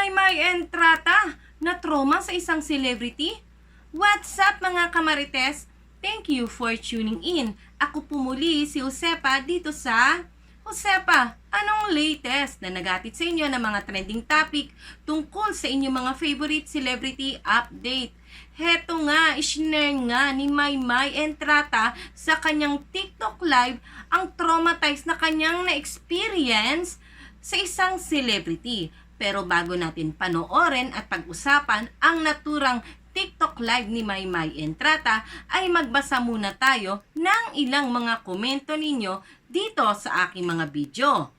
Maymay Entrata na trauma sa isang celebrity? What's up mga kamarites? Thank you for tuning in. Ako po muli si Josepa dito sa Josepa, anong latest na nagatid sa inyo ng mga trending topic tungkol sa inyong mga favorite celebrity update? Heto nga, ishinare nga ni Maymay Entrata sa kanyang TikTok live ang traumatized na kanyang na-experience sa isang celebrity. Pero bago natin panoorin at pag-usapan ang naturang TikTok live ni Maymay Entrata, ay magbasa muna tayo ng ilang mga komento ninyo dito sa aking mga video.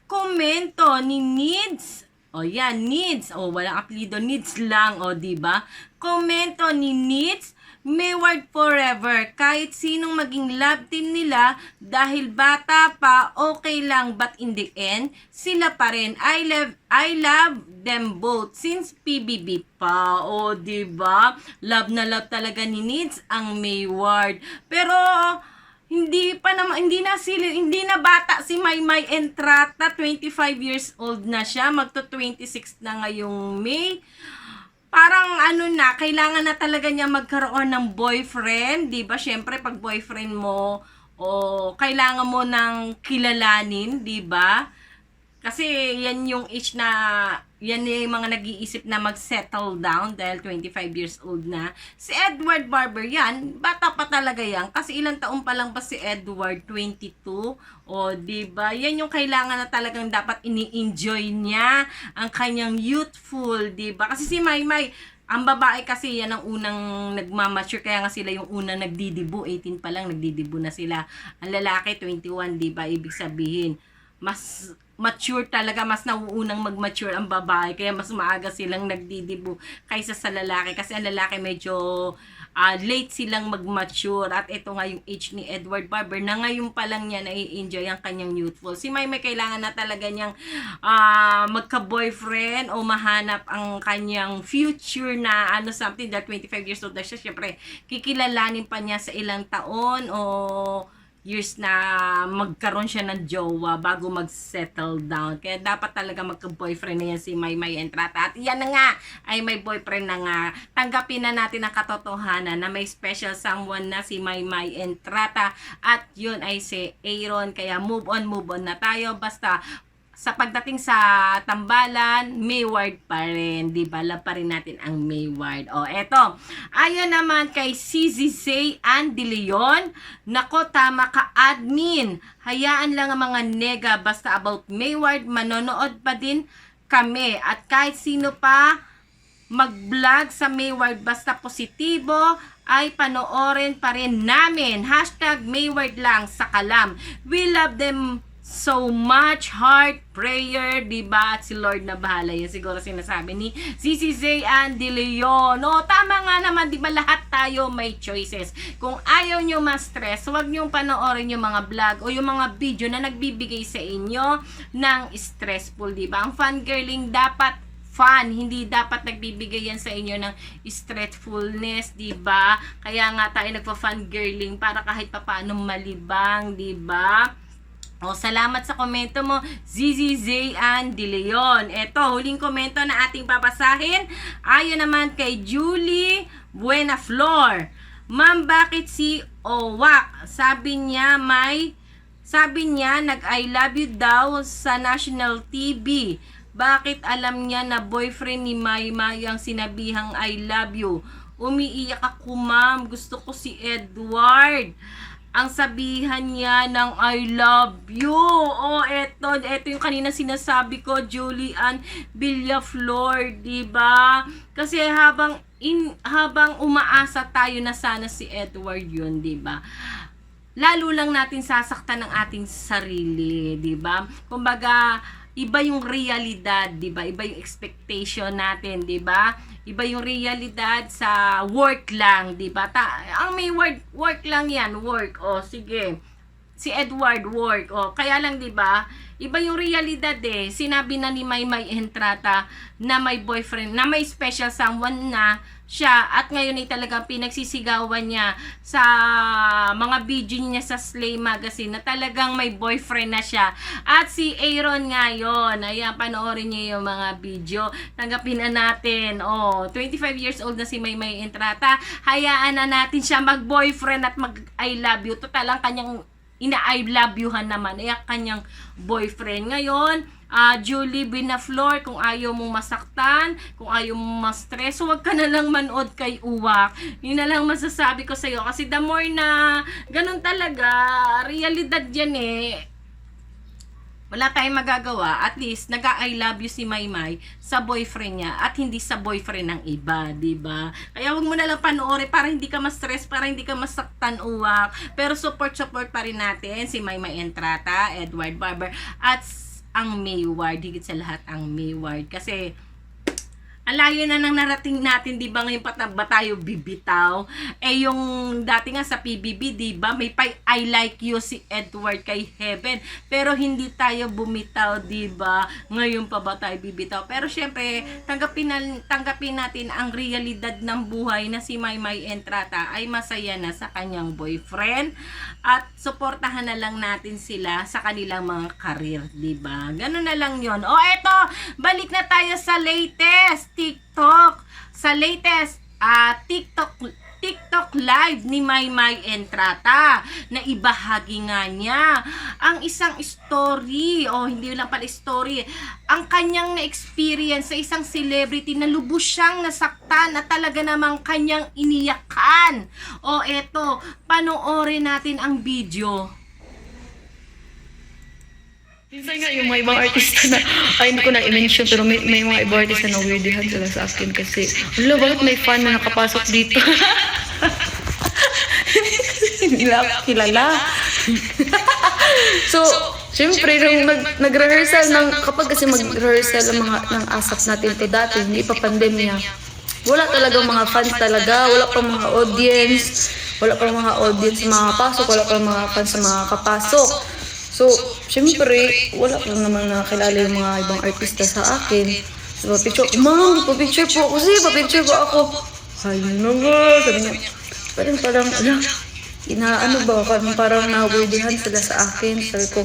Komento ni Needs. O yan, Needs. O walang apelido, Needs lang. O diba? Komento ni Needs. Mayward forever. Kahit sinong maging love team nila, dahil bata pa, okay lang. But in the end, sila pa rin. I love them both since PBB pa. O diba? Love na love talaga ni Needs ang Mayward. Pero hindi na bata si Maymay Entrata. 25 years old na siya. Magto 26 na ngayong May. Parang kailangan na talaga niya magkaroon ng boyfriend, 'di ba? Syempre pag boyfriend mo kailangan mo ng kilalanin, 'di ba? Kasi yan yung age na yan yung mga nag-iisip na mag-settle down dahil 25 years old na. Si Edward Barber yan, bata pa talaga yan. Kasi ilang taon pa lang ba si Edward? 22? O, diba? Yan yung kailangan na talagang dapat ini-enjoy niya ang kanyang youthful, diba? Kasi si Maymay, ang babae kasi yan ang unang nagmamature, kaya nga sila yung unang nagdidibu. 18 pa lang nagdidibu na sila. Ang lalaki 21, diba? Ibig sabihin, mas mature talaga, mas nauunang mag-mature ang babae, kaya mas maaga silang nagdidibu kaysa sa lalaki, kasi ang lalaki medyo late silang mag-mature. At ito nga yung age ni Edward Barber na ngayon pa lang niya nai-enjoy ang kanyang youthful. Si Maymay kailangan na talaga niyang magka-boyfriend o mahanap ang kanyang future na something that 25 years old na siya. Syempre kikilalanin pa niya sa ilang taon o years na magkaroon siya ng jowa bago mag-settle down. Kaya dapat talaga magka-boyfriend na yan si Maymay Entrata. At yan na nga, ay may boyfriend na nga. Tanggapin na natin ang katotohanan na may special someone na si Maymay Entrata. At yun ay si Aaron. Kaya move on na tayo. Basta sa pagdating sa tambalan, Mayward pa rin. Diba? Love pa rin natin ang Mayward. O, eto. Ayon naman kay CZZ and De Leon. Nako, tama ka, admin. Hayaan lang ang mga nega. Basta about Mayward, manonood pa din kami. At kahit sino pa mag-vlog sa Mayward, basta positibo, ay panoorin pa rin namin. Hashtag Mayward lang sa kalam. We love them so much, heart, prayer, diba? At si Lord na bahala. Yan siguro sinasabi ni CCZ and De Leon. No, tama nga naman, diba? Lahat tayo may choices. Kung ayaw nyo ma-stress, huwag nyo panoorin yung mga vlog o yung mga video na nagbibigay sa inyo ng stressful, diba? Ang fangirling dapat fun, hindi dapat nagbibigay yan sa inyo ng stressfulness, diba? Kaya nga tayo nagpa-fangirling para kahit papaano malibang, diba? O, salamat sa komento mo, ZZZ and De Leon. Ito, huling komento na ating papasahin. Ayon naman kay Julie Buenaflor. Ma'am, bakit si Owak? Sabi niya, nag-I love you daw sa national TV. Bakit alam niya na boyfriend ni Maymay ang sinabihang I love you? Umiiyak ako, ma'am. Gusto ko si Edward ang sabihan niya ng I love you. Oh, eto yung kanina sinasabi ko, Julian Villaflor, diba? Kasi habang umaasa tayo na sana si Edward yun, diba? Lalo lang natin sasaktan ng ating sarili, diba? Kumbaga, iba yung realidad, diba? Iba yung expectation natin, diba? Iba yung realidad sa work lang, diba? Ang may work lang yan, work. O, sige. si Edward work. O, kaya lang 'di ba? Iba yung realidad eh. Sinabi na ni Maymay Entrata na may boyfriend, na may special someone na siya, at ngayon ay talagang pinagsisigawan niya sa mga video niya sa Slay Magazine na talagang may boyfriend na siya. At si Aaron ngayon, ayan, panoorin niyo yung mga video. Tanggapin na natin. 25 years old na si Maymay Entrata. Hayaan na natin siya mag-boyfriend at mag-I love you. Total lang kanyang ina-I love youhan naman ay kanyang boyfriend. Ngayon, Julie Binaflor, kung ayaw mong masaktan, kung ayaw mong ma-stress, huwag ka na lang manood kay Uwak. Yun na lang masasabi ko sa'yo. Kasi the more na ganun talaga, realidad yan eh. Wala tayong magagawa. At least, nag-I love you si Maymay sa boyfriend niya at hindi sa boyfriend ng iba, diba? Kaya huwag mo na lang panoorin para hindi ka ma-stress, para hindi ka masaktan, Uwak. Pero support pa rin natin si Maymay Entrata, Edward Barber, at ang Mayward. Higit sa lahat ang Mayward. Kasi, ang layo na nang narating natin, di ba, ngayon ba tayo bibitaw? Eh, yung dati nga sa PBB, di ba, may I like you si Edward kay Heaven. Pero hindi tayo bumitaw, di ba? Ngayon pa ba tayo bibitaw? Pero syempre, tanggapin natin ang realidad ng buhay na si Maymay Entrata ay masaya na sa kanyang boyfriend. At suportahan na lang natin sila sa kanilang mga karir, di ba? Ganun na lang yon. Eto, balik na tayo sa latest TikTok. Sa latest TikTok live ni Maymay Entrata na ibahagi nga niya ang isang story, hindi lang pala story, ang kanyang na-experience sa isang celebrity na lubos siyang nasaktan at talaga namang kanyang iniyakan. Eto, panoorin natin ang video. Minsan nga yung mga ibang artista na, hindi ko na i-mention, pero may mga ibang artista na weirdihan sila sa akin kasi, bakit may fan na nakapasok dito? Hindi nila ako kilala. So, syempre, nung nag-rehearsal, kapag kasi mag-rehearsal ng ASAP natin to dati, hindi pa pandemya, wala talagang mga fans talaga, wala pang mga audience makapasok, wala pang mga fans na makakapasok. So, syempre, wala ko naman nakakilala yung mga ibang artista sa akin. So, ma'am, papicture po ako. Sige, papicture po ako. Ayun na nga. Sabi niya, parang, parang na-wordihan sila sa akin. Sabi ko,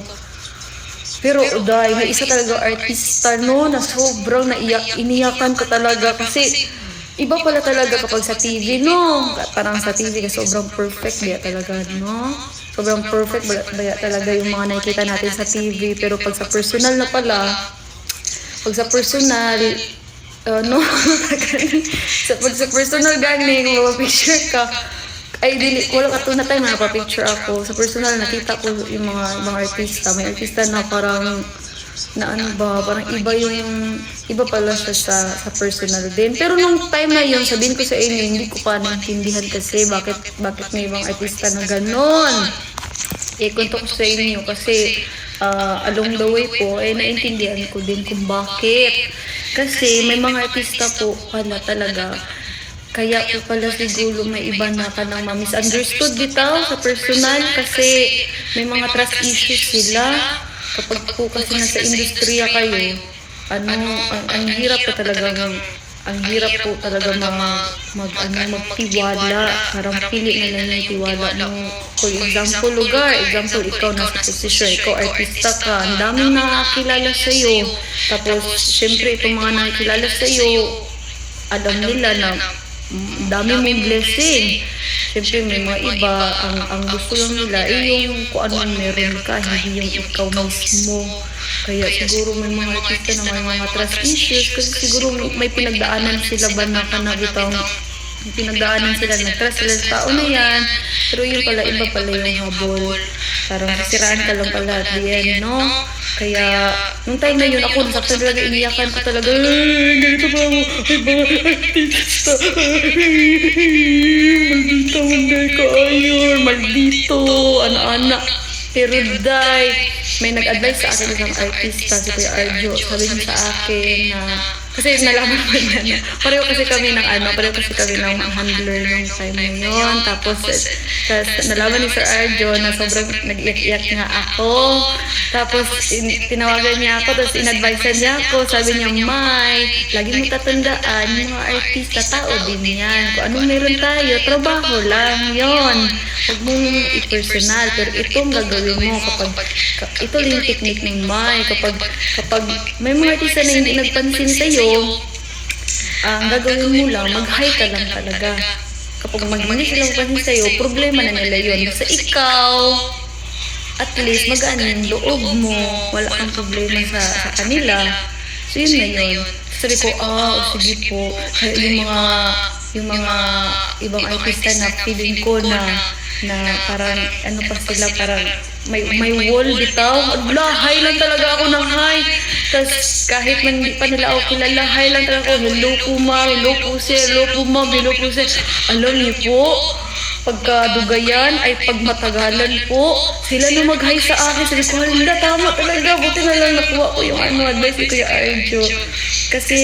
pero uday, may isa talaga artista na sobrang iniyakan ko talaga kasi iba pala talaga kapag sa TV, no? Parang sa TV ka sobrang perfect, diya talaga, no? Sobrang perfect, baya talaga yung mga nakikita natin sa TV. Pero pag sa personal na pala, pag sa personal, pag sa personal ganing, mapapicture ka, ay dili, wala ka to na tayo na napapicture ako. Sa personal, nakita ko yung mga artista. May artista na parang, parang iba pala siya sa personal din. Pero nung time na yun, sabihin ko sa inyo, hindi ko pa naintindihan kasi bakit may ibang artista na ganon. Kwento ko sa inyo kasi along the way po, naintindihan ko din kung bakit. Kasi may mga artista po pala talaga, kaya po pala siguro may iba na ka nang ma-misunderstood bitaw sa personal kasi may mga trust issues sila. Kapag po kasi nasa industriya kayo, ang hirap po talaga magtiwala. Parang pili na lang yung tiwala mo. For example, example, ikaw nasa posisyon, ikaw artista ka, ang daming nakakilala sa'yo. Tapos, syempre, itong mga nakakilala sa'yo, alam nila na dami mong blessing. Siyempre may mga iba, ang gusto lang nila yung kung ano meron ka, hindi yung ikaw mismo. Kaya siguro may mga artista na may mga trust issues kasi siguro may pinagdaanan sila ba na kanabitaw, may pinagdaanan sila, nag-trust sila sa tao na yan, pero yun pala, iba pala yung habol. Parang sisiraan ka lang pala at the end, no? Kaya, nung time na yun, ako nasaktan talaga, iniyakan ko talaga, ganito ba ako, ay mga artista, maldito, manday ka ayon, maldito, ana-ana. Pero day, may nag-advise sa akin isang artista, si Kuya Arjo, sabi niya sa akin na Kasi nalaman ko niya, pareho kasi kami ng handler nung time na yun. Tapos nalaman ni Sir Arjo na sobrang nag-iyak-iyak nga ako. Tapos tinawagan niya ako, tapos in-advisean niya ako. Sabi niya, May, lagi mo tatandaan, yung mga artista, tao din yan. Kung anong meron tayo, trabaho lang yon. Huwag mong i-personal. Pero itong gagawin mo ito lang yung technique ng May. Kapag may mga artista na hindi nagpansin sa'yo, ang gagawin mo lang, mag-hi ka lang talaga. Kapag hindi sila magpansin sa'yo, problema na nila yun. Sa ikaw, at least magaan yung loob mo, wala kang problema sa kanila. So yun na yun. Sabi ko, sige po. Yung mga ibang artista na feeling ko na parang ano pa sila, parang may wall bitaw. Hi lang talaga ako ng hi. Tapos kahit man hindi pa nila ako kilala, hi lang talaga ako. Hello po ma'am, hello po sir, hello po ma'am, hello po sir. Alam niyo po, pagkadugayan ay pagmatagalan po, sila na mag-hi sa akin. Sabi ko, hala, tama talaga. Buti na lang nakuha ko yung advice ni Kuya Arjo. Kasi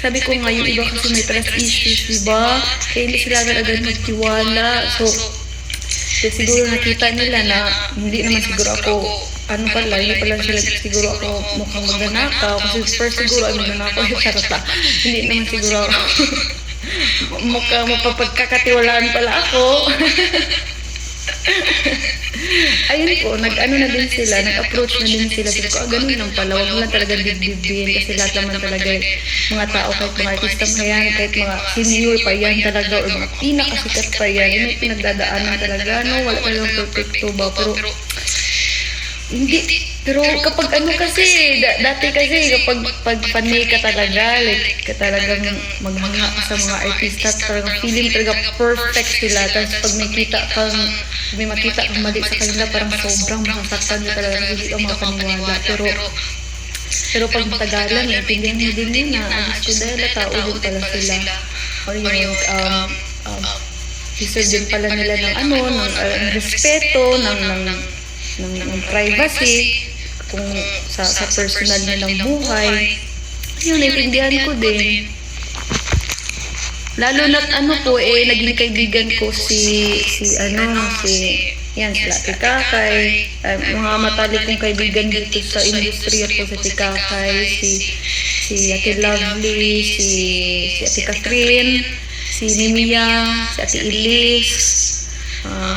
sabi ko nga, yung iba kasi may trust issues, diba? Kaya hindi sila agad magtiwala. So siguro nakita nila na hindi naman siguro ako, hindi pala sila siguro ako mukhang magnanakaw. Kasi first siguro ay magnanakaw, charot lang. Hindi naman siguro ako mukhang mapapagkakatiwalaan pala ako. Ayun po, nag-ano na din sila, nag-approach na din sila. Sabi ko, ganun lang pala, wag mo lang talaga dibdibin. Kasi lahat naman talaga mga tao, kahit mga artista pa yan, kahit mga senior pa yan talaga, or mga pinakasikat pa yan, may pinagdadaanan talaga, no? Wala talagang perfecto ba? Pero kapag ano kasi, dati kasi kapag panay ka talaga, like talagang magmanga ka sa mga artista, talagang feeling talaga perfect sila. Tapos pag may makita kang mali sa kanila, parang sobrang masasaktan nyo talaga, hindi ka makapaniwala. Pero pag matagalan, intindihan mo din yun na, gusto dahil tao din pala sila. Or yun, deserve din pala nila ng respeto, ng privacy, kung sa personal nilang buhay. Yun, naintindihan ko din. Lalo na naging kaibigan ko si Ate Kakay, mga matalik kong kaibigan dito sa industriya ko, si Ate Kakay, si Ate Lovely, si Ate Catherine, si Nimia, si Ate Elise,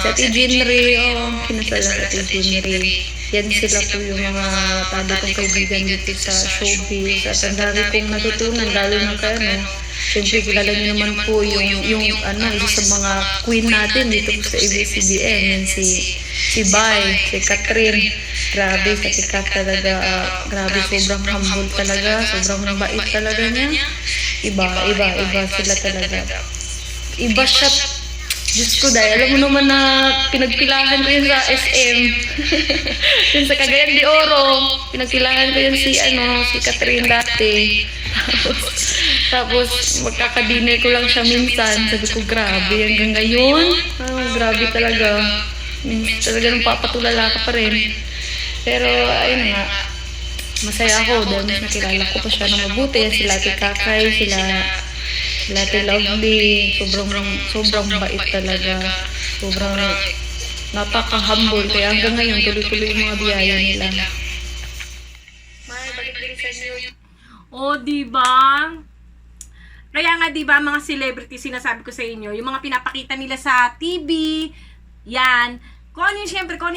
si Ate Jinri, kinasala si Ate Jinri. Yan sila po yung mga tado kong kaibigan dito sa showbiz. At ang dami kong natutunan, lalo na kayo, siyempre kilala niyo naman po yung isa sa mga queen natin dito po sa ABS-CBN, yan si Bay, si Catherine. Grabe, sa tikat talaga, grabe, sobrang humble talaga, sobrang bait talaga niya. Iba sila talaga. Iba siya. Diyos ko, dahil alam mo naman na pinagpilahan ko yun sa SM. Yun sa Cagayan de Oro. Pinagpilahan ko yun si Catherine dati. Tapos magkakadinner ko lang siya minsan. Sabi ko, grabe, hanggang ngayon. Grabe talaga. Talaga nang papatulala ka pa rin. Pero, ayun nga. Masaya ako dahil mas nakilala ko pa siya na mabuti. Sila Ate Kakay, sila Ate Lovely, sobrang bait talaga. Sobrang napaka-humble. Kaya hanggang ngayon, tuloy-tuloy yung mga biyaya nila. Diba? Kaya nga, diba, mga celebrity, sinasabi ko sa inyo, yung mga pinapakita nila sa TV, yan, kung ano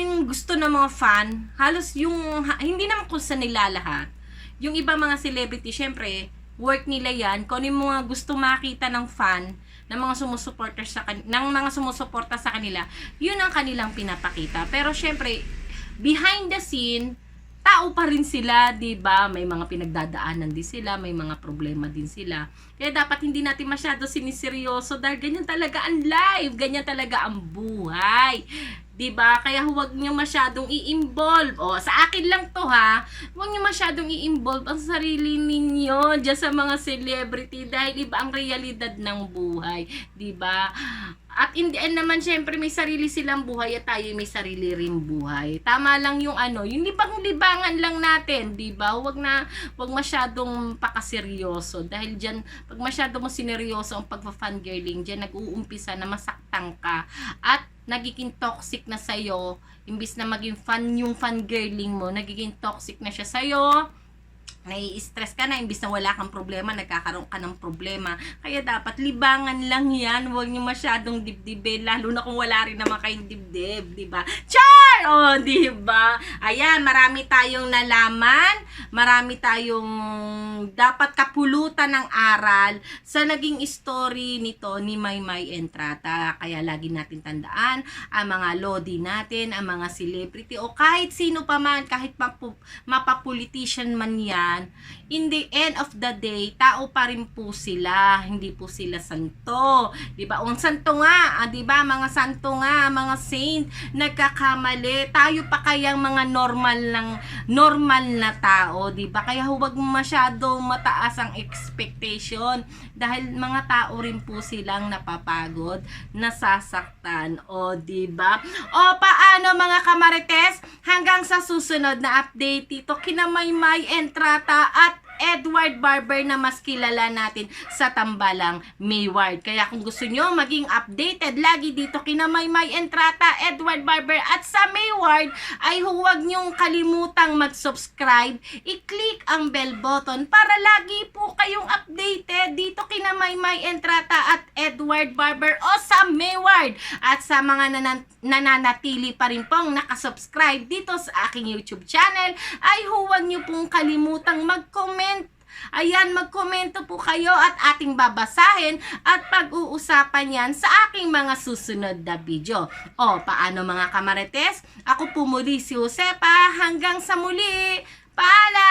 yung gusto ng mga fan, halos hindi naman kung sa nila lahat. Yung iba mga celebrity, syempre, work nila yan, kung ano yung mga gusto makita ng fan, ng mga sumusuporta sa kanila, yun ang kanilang pinapakita. Pero syempre, behind the scene, tao pa rin sila, 'di ba? May mga pinagdadaanan din sila, may mga problema din sila. Kaya dapat hindi natin masyado siniseryoso dahil ganyan talaga ang life, ganyan talaga ang buhay. 'Di ba? Kaya huwag niyo masyadong i-involve. Sa akin lang 'to ha. Huwag niyo masyadong i-involve ang sarili ninyo diyan sa mga celebrity dahil iba ang realidad ng buhay, 'di ba? At in the end naman, syempre, may sarili silang buhay at tayo may sarili rin buhay. Tama lang yung yung libang-libangan lang natin, di ba? Huwag masyadong pakaseryoso. Dahil dyan, pag masyado mo sineryoso ang pagpa-fangirling, dyan nag-uumpisa na masaktan ka. At nagiging toxic na sa'yo, imbis na maging fun yung fangirling mo, nagiging toxic na siya sa'yo. Nai-stress ka na, imbis na wala kang problema, nagkakaroon ka ng problema. Kaya dapat libangan lang yan, huwag niyo masyadong dibdibin, lalo na kung wala rin naman kayong dibdib, di ba? Char! O, di ba? Ayan, marami tayong nalaman, marami tayong dapat kapulutan ng aral sa naging story nito ni Maymay Entrata. Kaya lagi natin tandaan, ang mga lodi natin, ang mga celebrity, o kahit sino pa man, kahit mapapolitician man yan, in the end of the day, tao pa rin po sila, hindi po sila santo. 'Di ba? Ang santo nga, 'di ba? Mga santo nga, mga saint, nagkakamali. Tayo pa kayang mga normal na tao, 'di ba? Kaya huwag masyado mataas ang expectation dahil mga tao rin po silang napapagod, nasasaktan, o 'di ba? O paano mga kamarites? Hanggang sa susunod na update dito kina Maymay Entrata at Edward Barber na mas kilala natin sa tambalang Mayward. Kaya kung gusto nyo maging updated lagi dito kina Maymay Entrata, Edward Barber at sa Mayward, ay huwag nyong kalimutang mag-subscribe, i-click ang bell button para lagi po kayong updated dito kina Maymay Entrata at Edward Barber o sa Mayward. At sa mga nananatili pa rin pong nakasubscribe dito sa aking YouTube channel, ay huwag nyo pong kalimutang mag-comment. Ayan, magkomento po kayo at ating babasahin at pag-uusapan yan sa aking mga susunod na video. O, paano mga kamarites? Ako po muli si Josepa. Hanggang sa muli. Paalam!